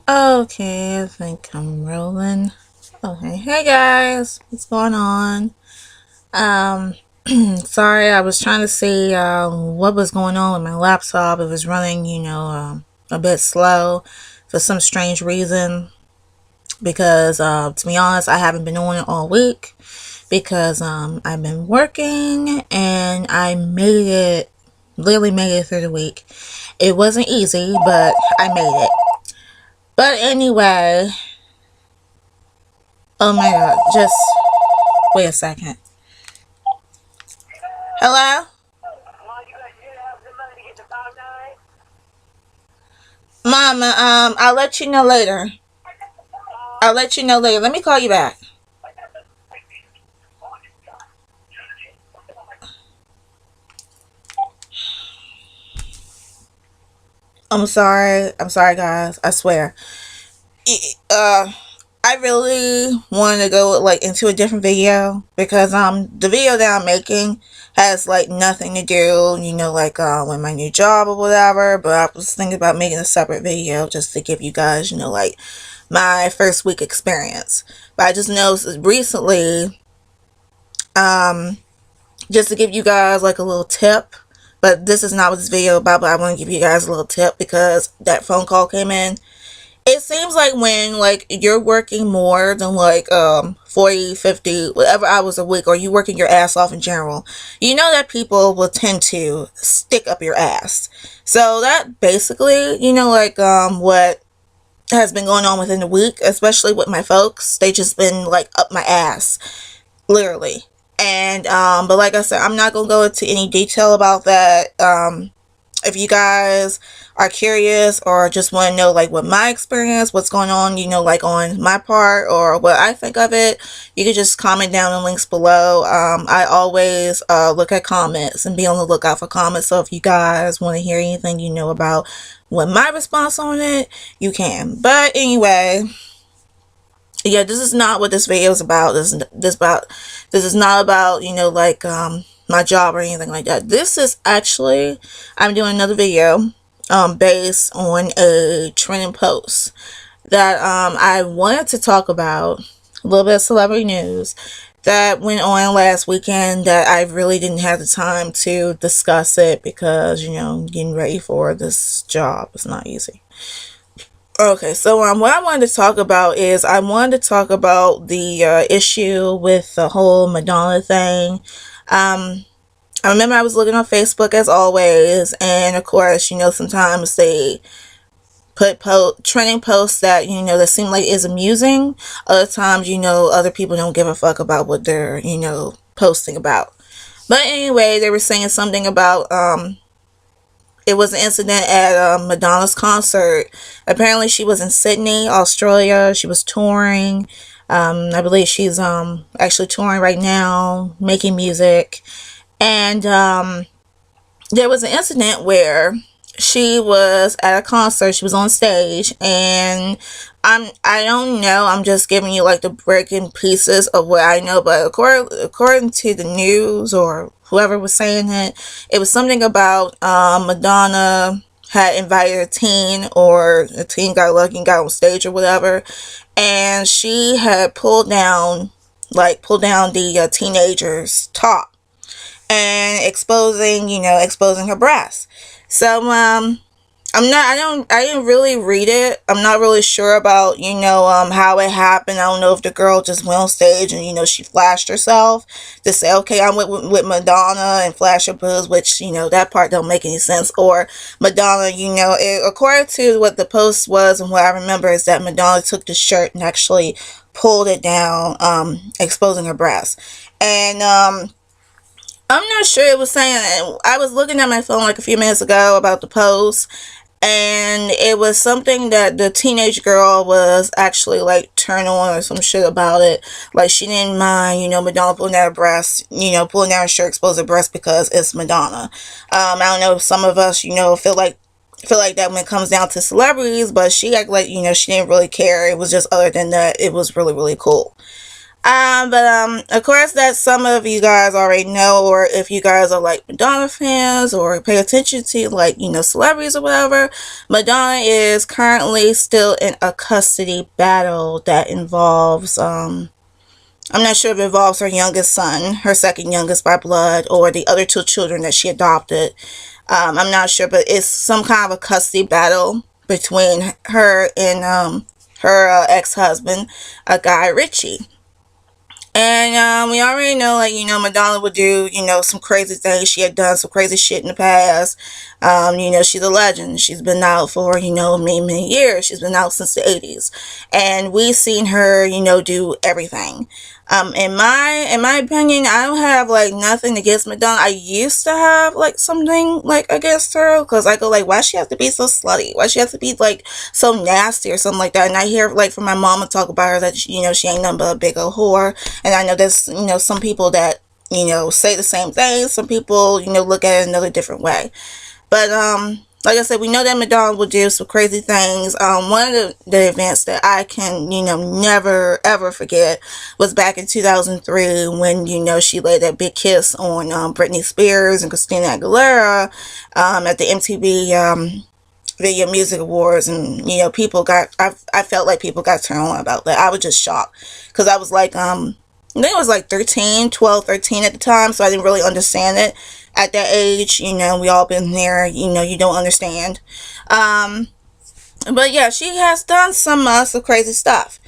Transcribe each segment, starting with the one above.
Okay, I think I'm rolling. Okay, hey guys, what's going on? Um, sorry, I was trying to see what was going on with my laptop. It was running, a bit slow for some strange reason. Because to be honest, I haven't been on it all week because I've been working and I made it, literally made it through the week. It wasn't easy, but I made it. But anyway, oh my god, just wait a second. Hello? Mama, I'll let you know later. I'll let you know later. Let me call you back. I'm sorry. I'm sorry, guys. I swear. Uh, I really wanted to go like into a different video because the video that I'm making has like nothing to do, like with my new job or whatever. But I was thinking about making a separate video just to give you guys, like my first week experience. But I just noticed recently, um, just to give you guys like a little tip. But this is not what this video about, but I want to give you guys a little tip because that phone call came in. It seems like when like you're working more than like 40, 50, whatever hours a week, or you working your ass off in general, you know that people will tend to stick up your ass. So that basically, like what has been going on within the week, especially with my folks. They just been like up my ass, literally. And but like I said, I'm not gonna go into any detail about that. If you guys are curious or just want to know like what my experience, what's going on, like on my part or what I think of it, you can just comment down the links below. I always look at comments and be on the lookout for comments. So if you guys want to hear anything, about what my response on it, you can. But anyway, yeah, this is not what this video is about. This is not about, like my job or anything like that. This is actually, I'm doing another video based on a trending post that I wanted to talk about, a little bit of celebrity news that went on last weekend that I really didn't have the time to discuss it because, getting ready for this job is not easy. Okay, so what I wanted to talk about is I wanted to talk about the issue with the whole Madonna thing. Um, I remember I was looking on Facebook as always, and of course, sometimes they put trending posts that that seem like is amusing. Other times, other people don't give a fuck about what they're posting about. But anyway, they were saying something about it was an incident at Madonna's concert. Apparently, she was in Sydney, Australia. She was touring. I believe she's actually touring right now, making music. And there was an incident where she was at a concert. She was on stage, and I don't know. I'm just giving you like the breaking pieces of what I know. But according to the news or whoever was saying it, it was something about Madonna had invited a teen, or a teen got lucky and got on stage or whatever, and she had pulled down the teenager's top and exposing her breasts. So I didn't really read it. I'm not really sure about, how it happened. I don't know if the girl just went on stage and, she flashed herself to say, okay, I'm with Madonna and flash her boobs, which, that part don't make any sense. Or Madonna, according to what the post was and what I remember is that Madonna took the shirt and actually pulled it down, exposing her breasts. And, I'm not sure it was saying, I was looking at my phone like a few minutes ago about the post, and it was something that the teenage girl was actually like turned on or some shit about it. Like she didn't mind, Madonna pulling down her breast, pulling down her shirt, exposing her breast because it's Madonna. I don't know if some of us, feel like that when it comes down to celebrities, but she acted like, she didn't really care. It was just other than that, it was really, really cool. But of course, that some of you guys already know, or if you guys are like Madonna fans or pay attention to like celebrities or whatever, Madonna is currently still in a custody battle that involves I'm not sure if it involves her youngest son, her second youngest by blood, or the other two children that she adopted. I'm not sure, but it's some kind of a custody battle between her and her ex-husband, Guy Ritchie. And we already know, like, Madonna would do, some crazy things. She had done some crazy shit in the past. She's a legend. She's been out for, many, many years. She's been out since the 80s. And we've seen her, do everything. In my opinion, I don't have, like, nothing against Madonna. I used to have, like, something, like, against her. Because I go, like, why she have to be so slutty? Why she have to be, like, so nasty or something like that? And I hear, like, from my mama talk about her that, she ain't nothing but a big old whore. And I know there's, some people that, say the same thing. Some people, look at it another different way. But, like I said, we know that Madonna will do some crazy things. One of the events that I can, never, ever forget was back in 2003 when, she laid that big kiss on Britney Spears and Christina Aguilera at the MTV Video Music Awards. And, people got, I felt like people got turned on about that. I was just shocked because I was like, I think I was like 12, 13 at the time, so I didn't really understand it. At that age, we all been there, you don't understand. But yeah, she has done some crazy stuff.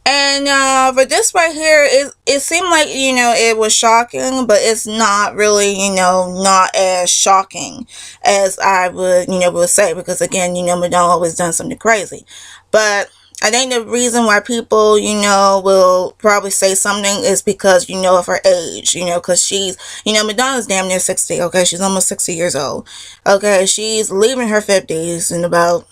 And for this right here, it seemed like, it was shocking, but it's not really, not as shocking as I would say, because again, Madonna always done something crazy. But I think the reason why people, will probably say something is because, of her age, because she's, Madonna's damn near 60, okay? She's almost 60 years old, okay? She's leaving her 50s in about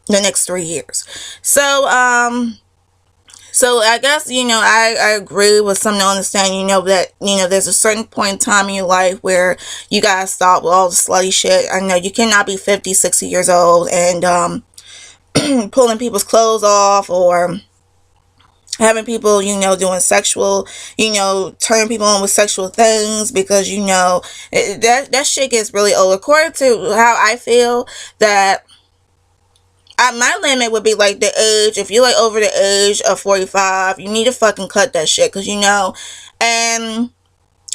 the next 3 years. So I guess, I agree with some to understand, that, there's a certain point in time in your life where you gotta stop with all the slutty shit. I know you cannot be 50, 60 years old and, pulling people's clothes off or having people, doing sexual, turning people on with sexual things because, that shit gets really old. According to how I feel, that my limit would be like the age. If you're like over the age of 45, you need to fucking cut that shit because, and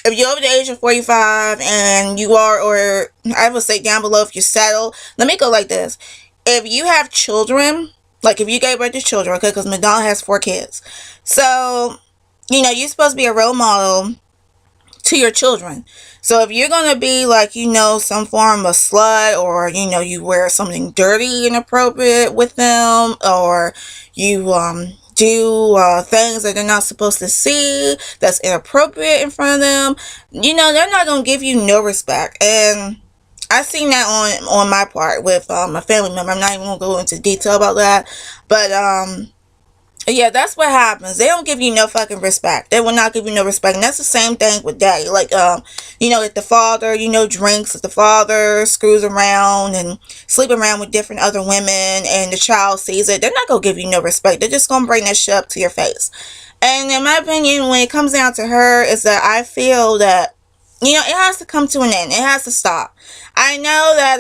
if you're over the age of 45 and you are, or I would say down below if you settle, let me go like this. If you have children, like if you gave birth to children, okay, because Madonna has 4 kids. So, you're supposed to be a role model to your children. So if you're going to be like, some form of slut or, you wear something dirty, inappropriate with them or you do things that they're not supposed to see that's inappropriate in front of them, they're not going to give you no respect. And I seen that on my part with a family member. I'm not even gonna go into detail about that, but yeah, that's what happens. They don't give you no fucking respect. They will not give you no respect, and that's the same thing with daddy. Like if the father drinks, if the father screws around and sleep around with different other women, and the child sees it, they're not gonna give you no respect. They're just gonna bring that shit up to your face. And in my opinion, when it comes down to her, is that I feel that it has to come to an end. It has to stop. I know that,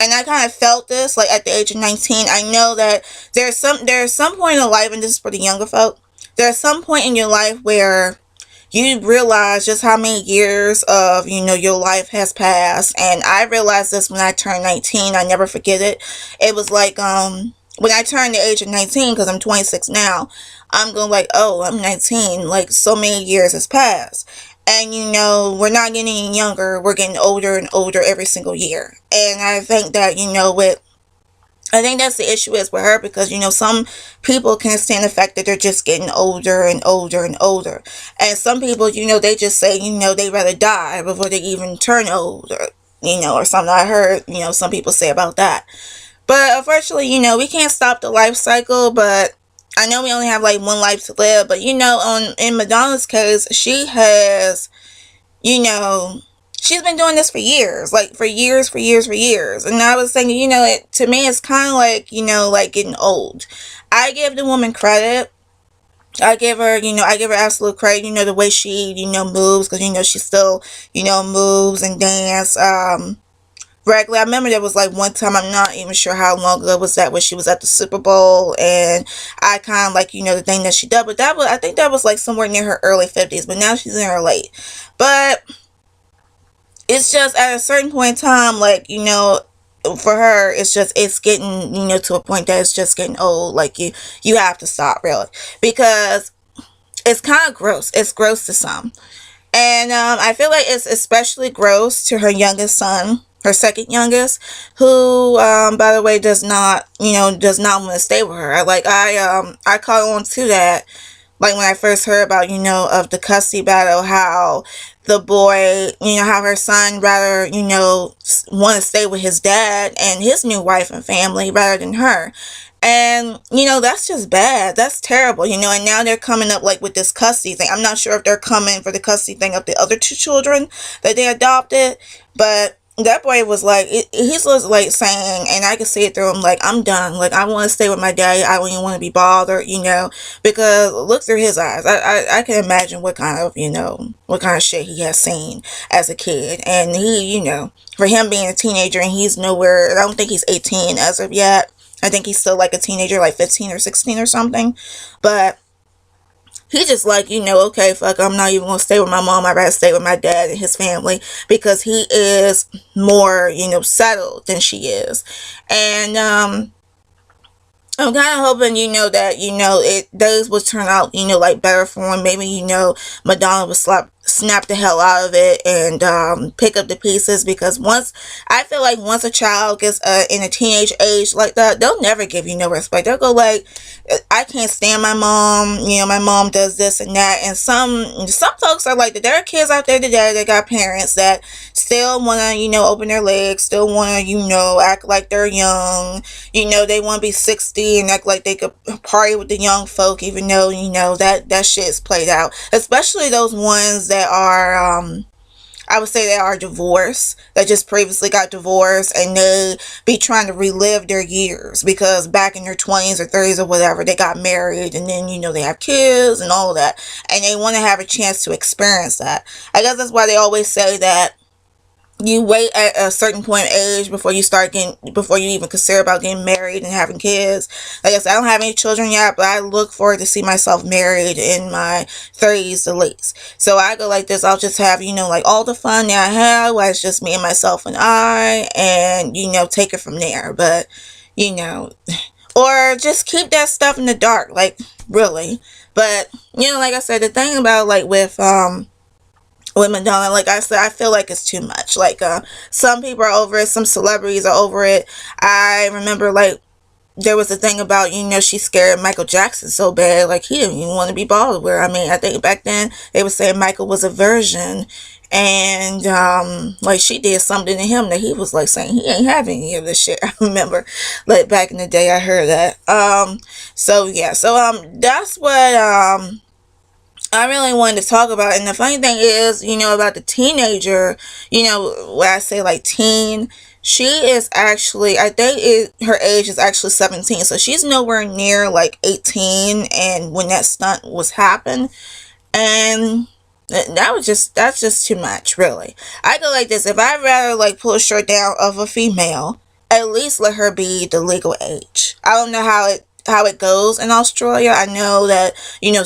and I kind of felt this, like, at the age of 19. I know that there's some point in life, and this is for the younger folk, there's some point in your life where you realize just how many years of, your life has passed. And I realized this when I turned 19. I never forget it. It was like, when I turned the age of 19, because I'm 26 now, I'm going like, oh, I'm 19. Like, so many years has passed. And, we're not getting any younger. We're getting older and older every single year. And I think that, I think that's the issue is with her because, some people can't stand the fact that they're just getting older and older and older. And some people, they just say, they'd rather die before they even turn old or something. I heard, some people say about that. But unfortunately, we can't stop the life cycle, but I know we only have like one life to live, but in Madonna's case, she has, she's been doing this for years, like for years. And I was thinking, to me, it's kind of like, like getting old. I give the woman credit. I give her absolute credit, the way she, moves, because, she still, moves and dance, regularly. I remember there was like one time, I'm not even sure how long ago was that, when she was at the Super Bowl, and I kind of like, the thing that she did, but I think that was like somewhere near her early 50s, but now she's in her late. But it's just at a certain point in time, like, for her, it's getting, to a point that it's just getting old. Like, you have to stop, really, because it's kind of gross. It's gross to some. And I feel like it's especially gross to her youngest son, her second youngest, who, by the way, does not want to stay with her. I caught on to that, like when I first heard about, of the custody battle, how the boy, how her son rather, want to stay with his dad and his new wife and family rather than her. And, that's just bad. That's terrible, and now they're coming up like with this custody thing. I'm not sure if they're coming for the custody thing of the other two children that they adopted, but that boy was like, he's like saying, and I can see it through him, like, I'm done. Like, I want to stay with my daddy. I don't even want to be bothered, because look through his eyes. I can imagine what kind of, what kind of shit he has seen as a kid. And he, for him being a teenager, and he's nowhere, I don't think he's 18 as of yet. I think he's still like a teenager, like 15 or 16 or something. But he just like, okay, fuck, I'm not even going to stay with my mom. I'd rather stay with my dad and his family, because he is more, settled than she is. And, I'm kind of hoping, that, those would turn out, like better for him. Maybe, Madonna would snap the hell out of it and pick up the pieces, because I feel like once a child gets in a teenage age like that, they'll never give you no respect. They'll go like, I can't stand my mom, my mom does this and that. And some folks are like that. There are kids out there today that got parents that still want to, open their legs, still want to, act like they're young, they want to be 60 and act like they could party with the young folk, even though, that shit's played out. Especially those ones that are, I would say they are divorced, that just previously got divorced, and they be trying to relive their years, because back in their 20s or 30s or whatever, they got married, and then, they have kids and all that, and they want to have a chance to experience that. I guess that's why they always say that you wait at a certain point of age before you even consider about getting married and having kids. Like I said, I don't have any children yet, but I look forward to see myself married in my 30s at least. So I go like this, I'll just have, like all the fun that I have, where it's just me and myself and I, and, take it from there. But, or just keep that stuff in the dark, like, really. But, like I said, the thing about, like, with Madonna, like I said, I feel like it's too much. Like, some people are over it, some celebrities are over it. I remember, like, there was a thing about, she scared Michael Jackson so bad, like, he didn't even want to be bothered with her. I mean, I think back then, they were saying Michael was a virgin, and, like, she did something to him that he was, like, saying he ain't having any of this shit. I remember, like, back in the day, I heard that. So, yeah, so, that's what, I really wanted to talk about. And the funny thing is, about the teenager, when I say like teen, she is actually, I think her age is actually 17. So she's nowhere near like 18. And when that stunt was happened, and that's just too much, really. I go like this: if I'd rather like pull a shirt down of a female, at least let her be the legal age. I don't know how it goes in Australia. I know that,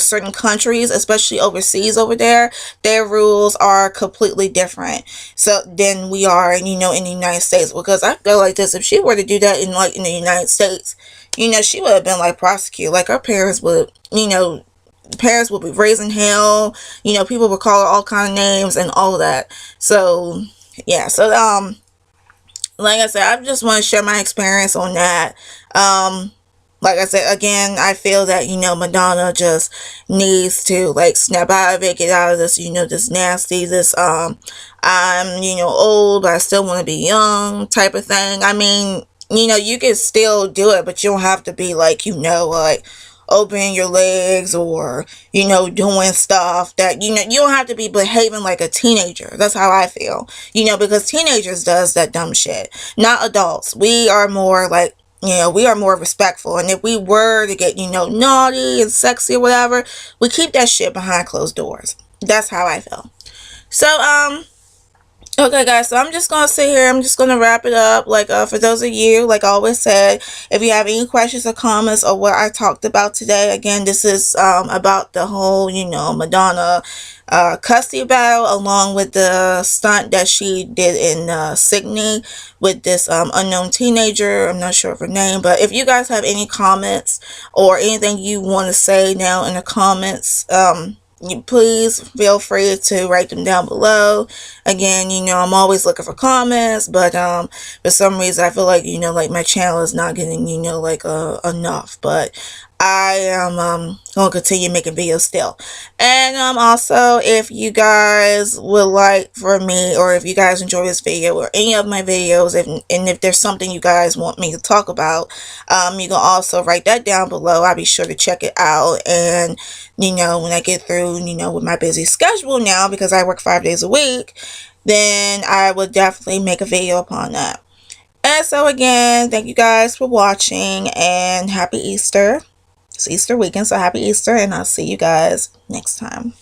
certain countries, especially overseas over there, their rules are completely different so than we are, in the United States. Because I feel like this: if she were to do that in the United States, she would have been like prosecuted. Like her parents would, parents would be raising hell. People would call her all kind of names and all that. So yeah, so like I said, I just want to share my experience on that. Like I said, again, I feel that, Madonna just needs to, like, snap out of it, get out of this, this nasty, this, I'm, old, but I still want to be young type of thing. I mean, you can still do it, but you don't have to be, like, like, opening your legs or, doing stuff that, you don't have to be behaving like a teenager. That's how I feel, because teenagers does that dumb shit, not adults. We are more, like, You know, we are more respectful. And if we were to get, you know, naughty and sexy or whatever, we keep that shit behind closed doors. That's how I feel. So, okay, guys, so I'm just gonna sit here. I'm just gonna wrap it up. Like, for those of you, like I always said, if you have any questions or comments or what I talked about today, again, this is about the whole, you know, Madonna custody battle, along with the stunt that she did in Sydney with this unknown teenager. I'm not sure of her name, but if you guys have any comments or anything you want to say now in the comments, you please feel free to write them down below. Again, you know, I'm always looking for comments, but for some reason I feel like, you know, like my channel is not getting, you know, like enough. But I am going to continue making videos still. And also, if you guys would like for me, or if you guys enjoy this video or any of my videos, and if there's something you guys want me to talk about, you can also write that down below. I'll be sure to check it out. And you know, when I get through, you know, with my busy schedule now, because I work 5 days a week, then I will definitely make a video upon that. And so again, thank you guys for watching, and happy Easter. It's Easter weekend, so happy Easter, and I'll see you guys next time.